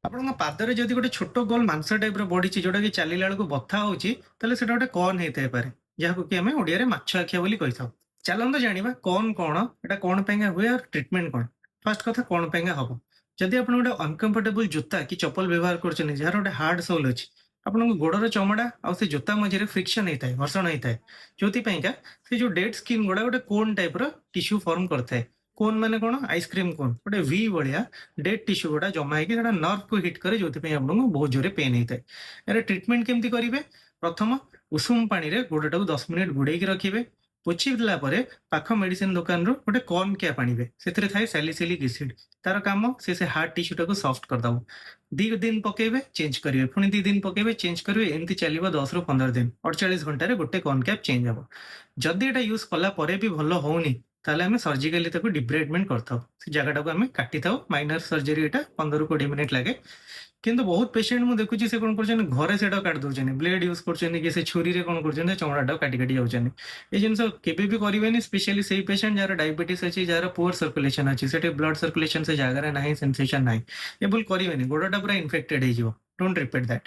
ଆପଣଙ୍କ ପାଦରେ ଯଦି ଗୋଟେ ଛୋଟ ଗୋଲ ମାଂସ ଟାଇପ୍‌ର ବଢିଛି, ଯୋଉଟାକି ଚାଲିଲା ବେଳକୁ ବଥା ହଉଛି, ତାହେଲେ ସେଟା ଗୋଟେ କର୍ନ ହେଇଥାଇପାରେ। ଯାହାକୁ କି ଆମେ ଓଡ଼ିଆରେ ମାଛ ଆଖିଆ ବୋଲି କହିଥାଉ। ଚାଲନ୍ତୁ ଜାଣିବା କର୍ନ କଣ? ଏଟା କଣ ପାଇଁକା ହୁଏ ଆଉ ଟ୍ରିଟମେଣ୍ଟ କଣ? ଫାର୍ଷ୍ଟ କଥା କଣ ପାଇଁକା ହବ? ଯଦି ଆପଣ ଗୋଟେ ଅନକମ୍ଫର୍ଟେବଲ ଜୋତା କି ଚପଲ ବ୍ୟବହାର କରୁଛନ୍ତି, ଯାହାର ଗୋଟେ ହାର୍ଡ ସୋଲ୍ ଅଛି, ଆପଣଙ୍କ ଗୋଡର ଚମଡା ଆଉ ସେ ଜୋତା ମଝିରେ ଫ୍ରିକ୍ସନ ହେଇଥାଏ, ଘର୍ଷଣ ହେଇଥାଏ। ଯୋଉଥିପାଇଁକା ସେ ଯୋଉ ଡେଡ୍ ସ୍କିନ୍ ଗୁଡା ଗୋଟେ କୋନ୍ ଟାଇପ୍‌ର ଟିସ୍ୟୁ ଫର୍ମ କରିଥାଏ। କୋନ୍ ମାନେ କଣ? ଆଇସ୍କ୍ରିମ କୋନ୍। ଗୋଟେ ଭି ଭଳିଆ ଡେଡ୍ ଟିସ୍ୟୁ ଗୁଡା ଜମା ହେଇକି ସେଟା ନର୍ଭକୁ ହିଟ୍ କରେ, ଯୋଉଥିପାଇଁ ଆପଣଙ୍କୁ ବହୁତ ଜୋରେ ପେନ୍ ହେଇଥାଏ। ଏହାର ଟ୍ରିଟମେଣ୍ଟ କେମିତି କରିବେ? ପ୍ରଥମ, ଉଷୁମ ପାଣିରେ ଗୋଡଟାକୁ 10 ମିନିଟ୍ ଘୋଡେଇକି ରଖିବେ। ପୋଛି ଦେଲା ପରେ ପାଖ ମେଡିସିନ ଦୋକାନରୁ ଗୋଟେ କର୍ନ କ୍ୟାପ୍ ଆଣିବେ। ସେଥିରେ ଥାଏ ସାଲିସିଲିକ୍ ଏସିଡ୍। ତାର କାମ ସେ ହାର୍ଡ ଟିସ୍ୟୁଟାକୁ ସଫ୍ଟ କରିଦବ। 2 ଦିନ ପକେଇବେ, ଚେଞ୍ଜ କରିବେ। ପୁଣି 2 ଦିନ ପକେଇବେ, ଚେଞ୍ଜ କରିବେ। ଏମିତି ଚାଲିବ 10 ରୁ 15 ଦିନ। 48 ଘଣ୍ଟାରେ ଗୋଟେ କର୍ନ କ୍ୟାପ୍ ଚେଞ୍ଜ ହବ। ଯଦି ଏଟା ୟୁଜ୍ କଲା ପରେ ବି ଭଲ ହଉନି, ତାହେଲେ ଆମେ ସର୍ଜିକାଲି ତାକୁ ଡିବ୍ରେଡମେଣ୍ଟ କରିଥାଉ। ସେ ଜାଗାଟାକୁ ଆମେ କାଟିଥାଉ। ମାଇନର ସର୍ଜରୀ ଏଟା 15 ରୁ 20 ମିନିଟ୍ ଲାଗେ। କିନ୍ତୁ ବହୁତ ପେସେଣ୍ଟ ମୁଁ ଦେଖୁଛି ସେ କଣ କରୁଛନ୍ତି, ଘରେ ସେଟା କାଟି ଦଉଛନ୍ତି। ବ୍ଲେଡ ୟୁଜ କରୁଛନ୍ତି କି ସେ ଛୁରୀରେ କଣ କରୁଛନ୍ତି, ଚମଡ଼ାଟାକୁ କାଟି କାଟି ଯାଉଛନ୍ତି। ଏଇ ଜିନିଷ କେବେ ବି କରିବେନି, ସ୍ପେଶାଲି ସେଇ ପେସେଣ୍ଟ ଯାହାର ଡାଇବେଟିସ୍ ଅଛି, ଯାହାର ପୁଅର ସର୍କୁଲେସନ ଅଛି, ସେଠି ବ୍ଲଡ ସର୍କୁଲେସନ ସେ ଜାଗାରେ ନାହିଁ, ସେନ୍ସେସନ ନାହିଁ। ଏ ଭୁଲ କରିବେନି, ଗୋଡଟା ପୁରା ଇନଫେକ୍ଟେଡ ହେଇଯିବ। Don't repeat that.